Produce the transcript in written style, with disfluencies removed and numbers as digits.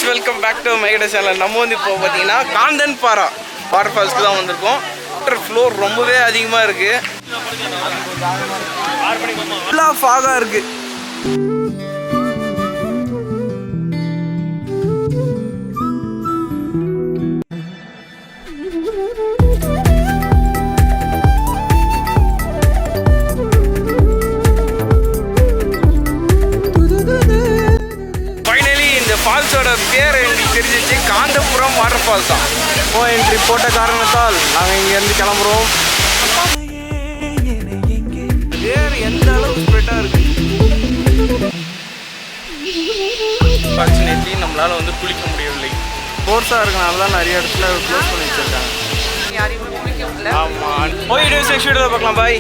Welcome back to மைகட channel. நம்ம வந்து இப்போ பார்த்தீங்கன்னா காந்தன்பாரா வாட்டர் ஃபால்ஸ்க்கு தான் வந்திருக்கோம். வாட்டர் ஃப்ளோர் ரொம்பவே அதிகமாக இருக்குது. ஃபுல்லாக ஃபாகாக இருக்குது. ஃபால்ஸோட பேர் எங்களுக்கு தெரிஞ்சிச்சு, காந்தபுரம் வாட்டர் ஃபால்ஸ் தான். நோ என்ட்ரி போட்ட காரணத்தால் நாங்கள் இங்கேருந்து கிளம்புறோம். பேர் எந்த அளவுக்கு ஸ்ப்ரெட்டாக இருக்கு. ஃபார்ச்சுனேட்லி நம்மளால் வந்து குளிக்க முடியவில்லை. ஃபோர்ஸாக இருக்கனால தான் நிறைய இடத்துல க்ளோஸ் பண்ணி வச்சுருக்காங்க. ஆமாம், போய் நெக்ஸ்ட் வீடியோவில் பார்க்கலாம். பாய்.